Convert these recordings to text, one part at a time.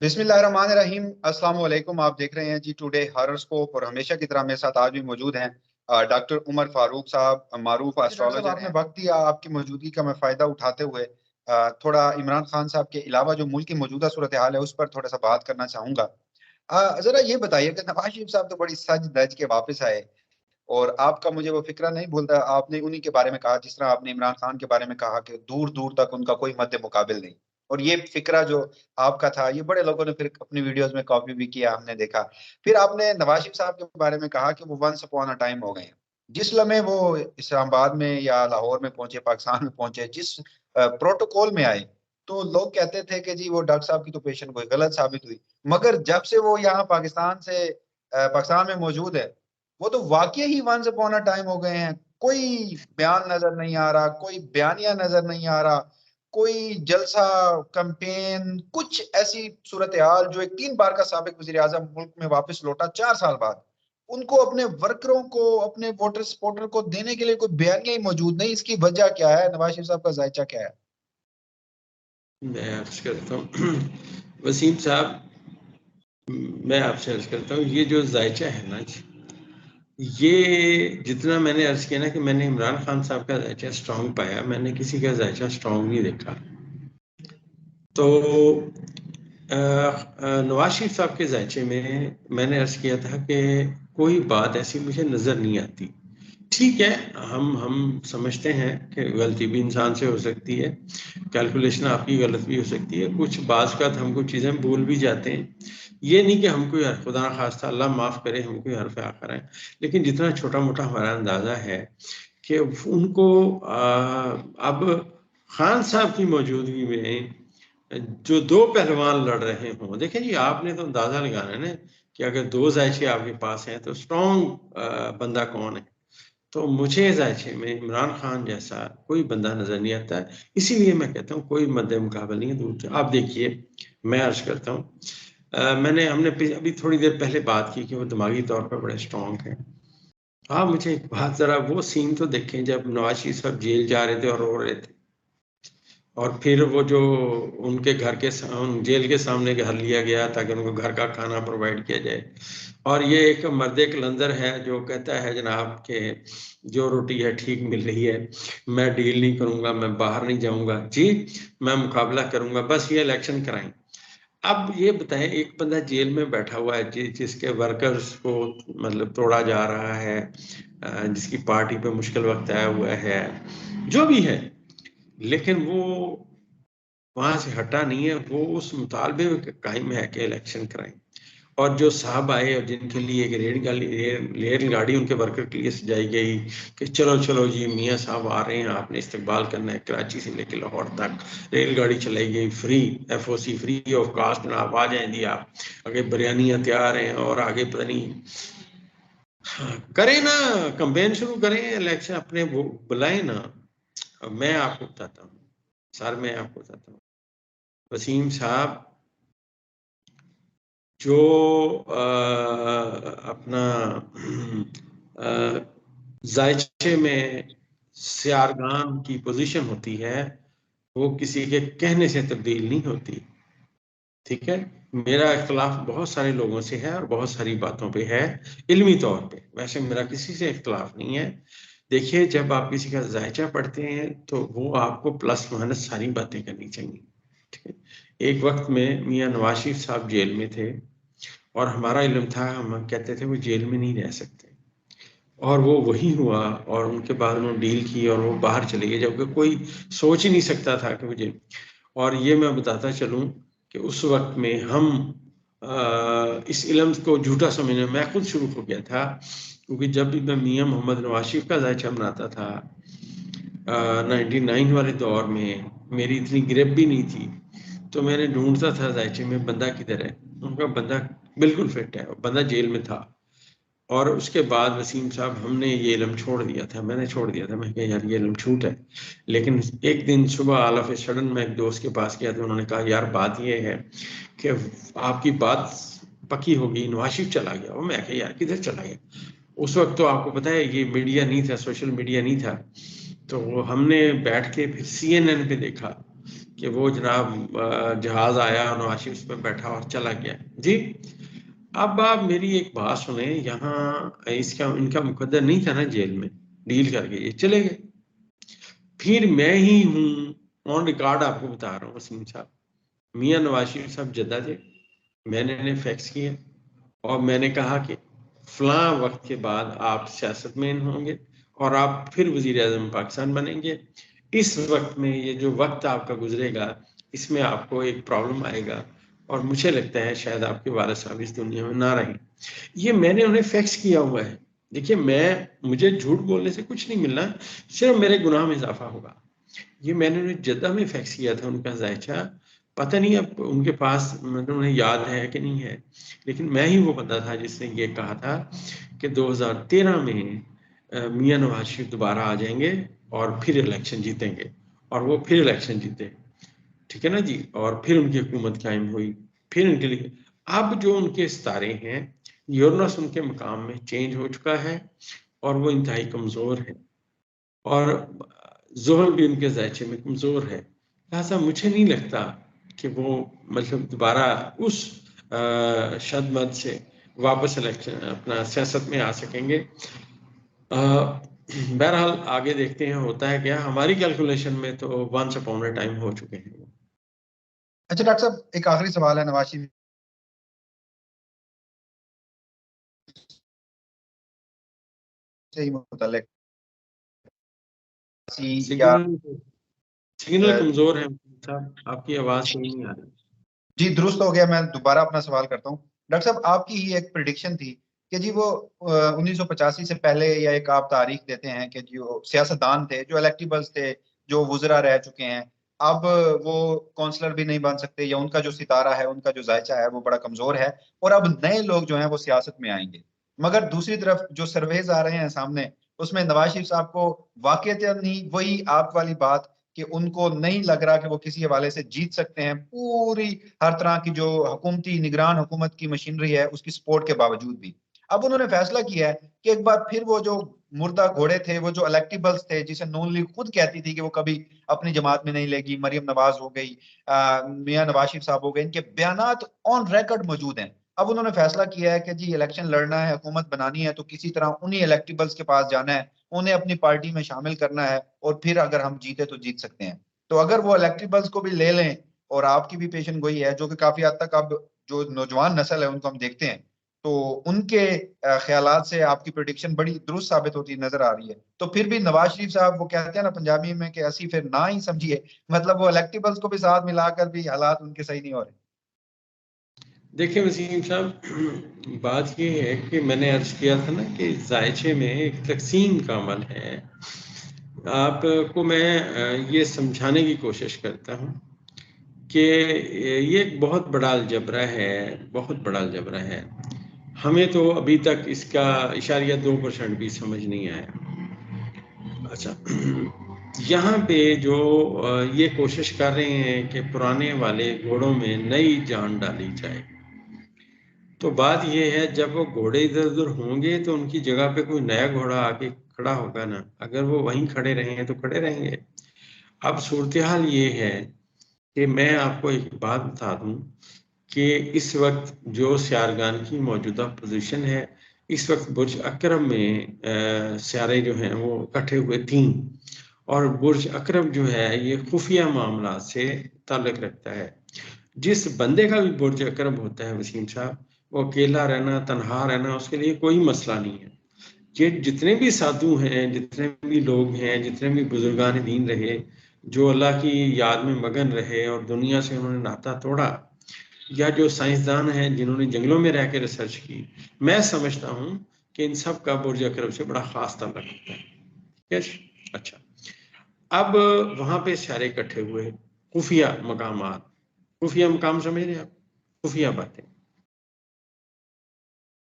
बिस्मिल्लाहिर्रहमानिर्रहीम। अस्सलाम वालेकुम। आप देख रहे हैं जी टुडे हॉरोस्कोप और हमेशा की तरह मेरे साथ आज भी मौजूद हैं डॉक्टर उमर फारूक साहब, मारूफ एस्ट्रोलॉजर। आपने वक्त दिया, आपकी मौजूदगी का मैं फ़ायदा उठाते हुए थोड़ा इमरान खान साहब के अलावा जो मुल्क की मौजूदा सूरत हाल है उस पर थोड़ा सा बात करना चाहूँगा। ज़रा ये बताइए कि नवाज शरीफ साहब तो बड़ी सज धज के वापस आए और आपका मुझे वो फिक्रा नहीं भूलता। आपने उन्हीं के बारे में कहा जिस तरह आपने इमरान खान के बारे में कहा कि दूर दूर तक उनका कोई मद्दे मुकाबिल नहीं। और ये फिक्रा जो आपका था ये बड़े लोगों ने फिर अपनी वीडियोस में कॉपी भी किया, हमने देखा। फिर आपने नवाज शरीफ साहब के बारे में कहा कि वो वंस अपॉन अ टाइम हो गए हैं। जिस लम्हे वो इस्लामाबाद में या लाहौर में पहुंचे, पाकिस्तान में पहुंचे, जिस प्रोटोकॉल में आए, तो लोग कहते थे कि जी वो डॉक्टर साहब की तो पेशेंट कोई गलत साबित हुई। मगर जब से वो यहाँ पाकिस्तान में मौजूद है, वो तो वाकई ही वंस अपॉन अ टाइम हो गए हैं। कोई बयान नजर नहीं आ रहा, कोई बयानिया नजर नहीं आ रहा, कोई जलसा, कैंपेन, कुछ ऐसी सूरत हाल जो एक 3 बार का साबिक वजीर आजम मुल्क में वापस लौटा 4 साल बाद, उनको अपने वर्करों को, अपने वोटर सपोर्टर को देने के लिए कोई बयानिया ही मौजूद नहीं। इसकी वजह क्या है? नवाज शरीफ साहब का जायचा क्या है? मैं अर्ज करता हूँ वसीम साहब, मैं आपसे अर्ज करता हूँ ये जो जायचा है ना जी, ये जितना मैंने अर्ज किया ना कि मैंने इमरान खान साहब का जायचा स्ट्रांग पाया, मैंने किसी का जायचा स्ट्रांग नहीं देखा। तो नवाज शरीफ साहब के जायचे में मैंने अर्ज किया था कि कोई बात ऐसी मुझे नज़र नहीं आती। ठीक है, हम समझते हैं कि गलती भी इंसान से हो सकती है, कैलकुलेशन आपकी गलत भी हो सकती है, कुछ बाज़ का हम कुछ चीज़ें भूल भी जाते हैं। ये नहीं कि हम कोई खुदा ना खास्ता अल्लाह माफ़ करे हम कोई हरफ आखर है, लेकिन जितना छोटा मोटा हमारा अंदाज़ा है कि उनको अब खान साहब की मौजूदगी में जो दो पहलवान लड़ रहे हों, देखें जी आपने तो अंदाज़ा लगाना है ना कि अगर दो जायचे आपके पास हैं तो स्ट्रॉन्ग बंदा कौन है। तो मुझे जायचे में इमरान खान जैसा कोई बंदा नजर नहीं आता है, इसीलिए मैं कहता हूँ कोई मद्दे मुकाबला नहीं है दूर से। आप देखिए, मैं अर्ज करता हूँ, हमने अभी थोड़ी देर पहले बात की कि वो दिमागी तौर पर बड़े स्ट्रॉन्ग हैं। आप मुझे एक बात, जरा वो सीन तो देखें जब नवाज शरीफ साहब जेल जा रहे थे और रो रहे थे, और फिर वो जो उनके घर के जेल के सामने घर लिया गया ताकि उनको घर का खाना प्रोवाइड किया जाए, और ये एक मर्द कलंदर है जो कहता है जनाब के जो रोटी है ठीक मिल रही है, मैं डील नहीं करूंगा, मैं बाहर नहीं जाऊंगा जी, मैं मुकाबला करूंगा, बस ये इलेक्शन कराएं। अब ये बताएं, एक बंदा जेल में बैठा हुआ है जिसके वर्कर्स को मतलब तोड़ा जा रहा है, जिसकी पार्टी पे मुश्किल वक्त आया हुआ है, जो भी है, लेकिन वो वहां से हटा नहीं है, वो उस मुतालबे में कायम है कि इलेक्शन कराएं। और जो साहब आए और जिनके लिए एक रेलगाड़ी उनके वर्कर के लिए सजाई गई कि चलो चलो जी मियाँ साहब आ रहे हैं, आपने इस्तकबाल करना है, कराची से लेकर लाहौर तक रेलगाड़ी चलाई गई free, FOC free of cost, आप आ जाएं जी, आप आगे बिरयानियाँ तैयार हैं और आगे पता नहीं, हाँ, करें ना, कंपेन शुरू करें, इलेक्शन अपने वो बुलाएं ना। मैं आपको बताता हूँ सर, मैं आपको बताता हूँ वसीम साहब, जो अपना जायचे में सियारगान की पोजीशन होती है, वो किसी के कहने से तब्दील नहीं होती। ठीक है, मेरा इख्तलाफ बहुत सारे लोगों से है और बहुत सारी बातों पे है, इल्मी तौर पे, वैसे मेरा किसी से इख्तलाफ नहीं है। देखिए, जब आप किसी का जायचा पढ़ते हैं तो वो आपको प्लस माइनस सारी बातें करनी चाहिए। ठीक है, एक वक्त में मियाँ नवाज शरीफ साहब जेल में थे और हमारा इल्म था, हम कहते थे वो जेल में नहीं रह सकते, और वो वही हुआ, और उनके बाद उन्होंने डील की और वो बाहर चले गए, जबकि कोई सोच ही नहीं सकता था कि मुझे। और ये मैं बताता चलूं कि उस वक्त में हम इस इल्म को झूठा समझने मैं खुद शुरू हो गया था, क्योंकि जब भी मैं मियाँ मोहम्मद नवाज शरीफ का जायचा बनाता था 99 वाले दौर में, मेरी इतनी गिरफ्त भी नहीं थी, तो मैंने ढूंढता था जायचे में बंदा किधर है, उनका बंदा बिल्कुल फिट है, बंदा जेल में था। और उसके बाद वसीम साहब हमने ये इल्म छोड़ दिया था, मैंने छोड़ दिया था, मैं कहा यार ये इल्म छूट है। लेकिन एक दिन सुबह ऑल ऑफ ए सडन मैं एक दोस्त के पास गया तो उन्होंने कहा यार बात ये है कि आपकी बात पक्की होगी, नवाज शरीफ चला गया। और मैं कहा यार किधर चला गया? उस वक्त तो आपको पता है ये मीडिया नहीं था, सोशल मीडिया नहीं था, तो हमने बैठ के फिर CNN पे देखा कि वो जनाब जहाज आया और नवाज शरीफ उस पर बैठा और चला गया जी। अब आप मेरी एक बात सुने, यहाँ इनका मुकद्दर नहीं था ना जेल में, डील करके ये चले गए। फिर मैं ही हूँ ऑन रिकॉर्ड आपको बता रहा हूँ वसीम साहब, मियाँ नवाज शरीफ साहब जद्दा थे, मैंने इन्हें फैक्स किया और मैंने कहा कि फलां वक्त के बाद आप सियासत में होंगे और आप फिर वजीर आज़म पाकिस्तान बनेंगे। इस वक्त में ये जो वक्त आपका गुजरेगा इसमें आपको एक प्रॉब्लम आएगा और मुझे लगता है शायद आपके वालिद साहब इस दुनिया में ना रहें। ये मैंने उन्हें फैक्स किया हुआ है। देखिए, मुझे झूठ बोलने से कुछ नहीं मिलना, सिर्फ मेरे गुनाह में इजाफा होगा। ये मैंने उन्हें जद्दा में फैक्स किया था उनका जायचा, पता नहीं अब उनके पास मतलब उन्हें याद है कि नहीं है, लेकिन मैं ही वो बंदा था जिसने ये कहा था कि 2013 में मियाँ नवाज शरीफ दोबारा आ जाएंगे और फिर इलेक्शन जीतेंगे, और वो फिर इलेक्शन जीते, ठीक है ना जी, और फिर उनकी हुकूमत कायम हुई। फिर उनके लिए अब जो उनके सितारे हैं, यूरनस उनके मकाम में चेंज हो चुका है और वो इंतहाई कमज़ोर है और ज़ोहर भी उनके जायचे में कमज़ोर है। लिहाजा मुझे नहीं लगता कि वो मतलब दोबारा उस शदमद से वापस इलेक्शन अपना सियासत में आ सकेंगे। बहरहाल आगे देखते हैं होता है क्या। हमारी कैलकुलेशन में तो वंस अपॉन अ टाइम हो चुके हैं। अच्छा डॉक्टर साहब, एक आखिरी सवाल है नवाज शरीफ से ही मुतल्लिक या सिग्नल कमजोर है साहब, आपकी आवाज सही नहीं आ रही। जी दुरुस्त हो गया, मैं दोबारा अपना सवाल करता हूँ। डॉक्टर साहब, आपकी ही एक प्रिडिक्शन थी कि जी वो 1985 से पहले, या एक आप तारीख देते हैं कि जो सियासतदान थे, जो इलेक्टेबल्स थे, जो वुजरा रह चुके हैं, अब वो काउंसलर भी नहीं बन सकते, या उनका जो सितारा है, उनका जो जायचा है वो बड़ा कमजोर है, और अब नए लोग जो हैं वो सियासत में आएंगे। मगर दूसरी तरफ जो सर्वेज आ रहे हैं सामने, उसमें नवाज शरीफ साहब को वाकईतन नहीं, वही आप वाली बात कि उनको नहीं लग रहा कि वो किसी हवाले से जीत सकते हैं, पूरी हर तरह की जो हुकूमती निगरान हुकूमत की मशीनरी है उसकी सपोर्ट के बावजूद भी। अब उन्होंने फैसला किया है कि एक बार फिर वो जो मुर्दा घोड़े थे, वो जो इलेक्टेबल्स थे, जिसे नून लीग खुद कहती थी कि वो कभी अपनी जमात में नहीं लेगी, मरियम नवाज हो गई, मियां नवाज शरीफ साहब हो गए, इनके बयानात ऑन रिकॉर्ड मौजूद हैं। अब उन्होंने फैसला किया है कि जी इलेक्शन लड़ना है, हुकूमत बनानी है, तो किसी तरह उन्हीं इलेक्टेबल्स के पास जाना है, उन्हें अपनी पार्टी में शामिल करना है, और फिर अगर हम जीते तो जीत सकते हैं। तो अगर वो इलेक्टेबल्स को भी ले लें, और आपकी भी पेशन गोई है, जो कि काफी हद तक अब जो नौजवान नस्ल है उनको हम देखते हैं, तो उनके ख्यालात से आपकी प्रिडिक्शन बड़ी दुरुस्त साबित होती नजर आ रही है। तो फिर भी नवाज शरीफ साहब, वो कहते हैं ना पंजाबी में कि ऐसी फिर ना ही समझिए, मतलब वो इलेक्टेबल्स को भी साथ मिलाकर भी हालात उनके सही नहीं हो रहे। देखिए वसीम साहब, बात ये है कि मैंने अर्ज किया था ना कि जायचे में एक तकसीम का अमल है। आपको मैं ये समझाने की कोशिश करता हूँ कि ये एक बहुत बड़ा अलजबरा है, बहुत बड़ा अलजबरा है। हमें तो अभी तक इसका इशारिया 2% भी समझ नहीं आया। अच्छा, यहाँ पे जो ये कोशिश कर रहे हैं कि पुराने वाले घोड़ों में नई जान डाली जाए, तो बात ये है जब वो घोड़े इधर उधर होंगे तो उनकी जगह पे कोई नया घोड़ा आके खड़ा होगा ना। अगर वो वहीं खड़े रहेंगे तो खड़े रहेंगे। अब सूरत हाल ये है कि मैं आपको एक बात बता दूं कि इस वक्त जो सियारगान की मौजूदा पोजीशन है, इस वक्त बुर्ज अकरम में सियारे जो हैं वो इकट्ठे हुए 3, और बुर्ज अकरम जो है ये खुफिया मामला से ताल्लुक रखता है। जिस बंदे का भी बुर्ज अकरम होता है वसीम साहब, वो अकेला रहना, तनहा रहना उसके लिए कोई मसला नहीं है। ये जितने भी साधु हैं, जितने भी लोग हैं, जितने भी बुजुर्गान दीन रहे, जो अल्लाह की याद में मगन रहे और दुनिया से उन्होंने नाता तोड़ा, या जो साइंसदान हैं जिन्होंने जंगलों में रह के रिसर्च की, मैं समझता हूँ कि इन सब का बुर्ज अकरम से बड़ा खास ताल्लुक होता है। यस, अच्छा, अब वहां पे सारे इकट्ठे हुए, खुफिया मकामात, खुफिया मकाम समझ रहे हैं आप, खुफिया बातें,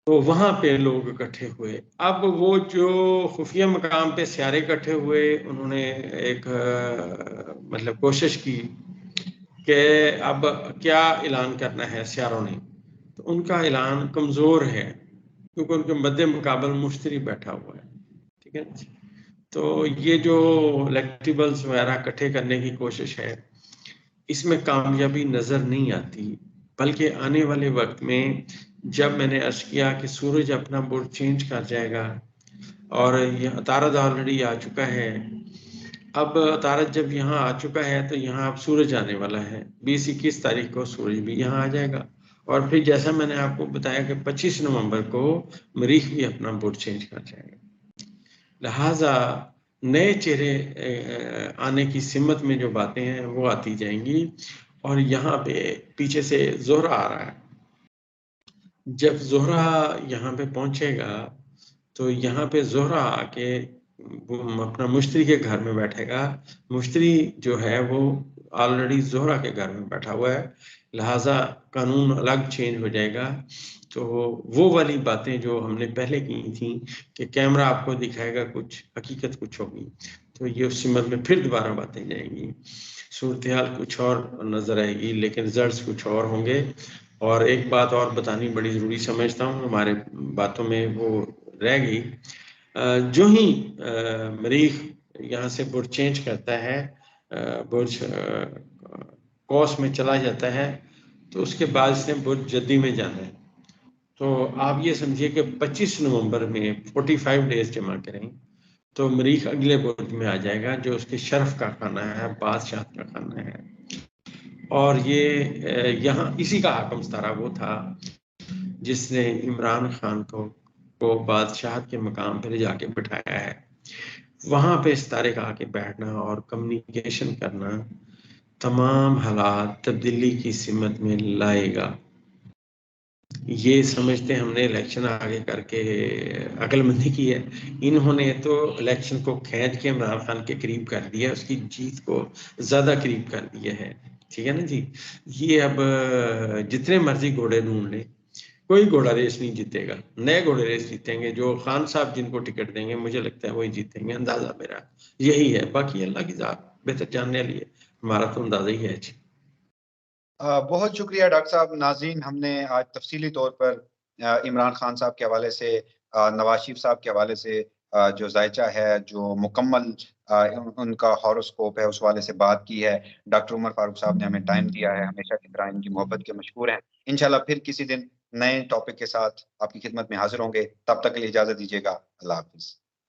तो वहां पे लोग इकट्ठे हुए। अब वो जो खुफिया मकाम पे सारे इकट्ठे हुए, उन्होंने एक मतलब कोशिश की कि अब क्या ऐलान करना है सियारों ने। तो उनका ऐलान कमजोर है क्योंकि उनके मद्दे मुकाबल मुश्तरी बैठा हुआ है, ठीक है। तो ये जो इलेक्टेबल्स वगैरह इकट्ठे करने की कोशिश है, इसमें कामयाबी नजर नहीं आती, बल्कि आने वाले वक्त में जब मैंने अर्ज किया कि सूरज अपना बुर्ज चेंज कर जाएगा और यह तारद ऑलरेडी आ चुका है, अब तारद जब यहाँ आ चुका है तो यहाँ अब सूरज आने वाला है, 20-21 तारीख को सूरज भी यहाँ आ जाएगा। और फिर जैसा मैंने आपको बताया कि 25 नवंबर को मरीख भी अपना बुर्ज चेंज कर जाएगा। लिहाजा नए चेहरे आने की सिमत में जो बातें हैं वो आती जाएंगी। और यहाँ पे पीछे से जोहरा आ रहा है, जब जोहरा यहाँ पे पहुंचेगा तो यहाँ पे जोहरा आके अपना मुश्तरी के घर में बैठेगा। मुश्तरी जो है वो ऑलरेडी जोहरा के घर में बैठा हुआ है, लिहाजा कानून अलग चेंज हो जाएगा। तो वो वाली बातें जो हमने पहले की थी कि कैमरा आपको दिखाएगा कुछ, हकीकत कुछ होगी, तो ये उस सिमत में फिर दोबारा बातें जाएंगी, सूरत हाल कुछ और नजर आएगी, लेकिन रिजल्ट्स कुछ और होंगे। और एक बात और बतानी बड़ी ज़रूरी समझता हूँ, हमारे बातों में वो रह गई। जो ही मरीख यहाँ से बुर्ज चेंज करता है, बुर्ज कौस में चला जाता है, तो उसके बाद इसने बुर्ज जद्दी में जाना है। तो आप ये समझिए कि 25 नवंबर में 45 डेज जमा करें तो मरीख अगले बुर्ज में आ जाएगा, जो उसके शरफ का खाना है, बादशाह का खाना है। और ये यहाँ इसी का हाकम सतारा वो था जिसने इमरान खान को बादशाह के मकाम पर जाके बिठाया है। वहां पे सितारे का आके बैठना और कम्युनिकेशन करना तमाम हालात तब्दीली की सिमत में लाएगा। ये समझते हमने इलेक्शन आगे करके अक्लमंदी की है, इन्होंने तो इलेक्शन को खींच के इमरान खान के करीब कर दिया, उसकी जीत को ज्यादा करीब कर दिया है। ठीक है ना जी। ये अब जितने मर्जी घोड़े ढूंढ ले, कोई घोड़ा रेस नहीं जीतेगा, नए घोड़े रेस जीतेंगे। जो खान साहब जिनको टिकट देंगे मुझे लगता है वही जीतेंगे, अंदाजा मेरा यही है। बाकी अल्लाह की जात बेहतर जानने वाली है, हमारा तो अंदाजा ही है जी। बहुत शुक्रिया डॉक्टर साहब। नाज़रीन, हमने आज तफसीली तौर पर इमरान खान साहब के हवाले से, नवाज शरीफ साहब के हवाले से जो जायचा है, जो मुकम्मल उनका हॉरोस्कोप है, उस वाले से बात की है। डॉक्टर उमर फारूक साहब ने हमें टाइम दिया है, हमेशा की तरह इनकी मोहब्बत के मशहूर हैं। इंशाल्लाह फिर किसी दिन नए टॉपिक के साथ आपकी खिदमत में हाजिर होंगे। तब तक के लिए इजाजत दीजिएगा। अल्लाह हाफिज।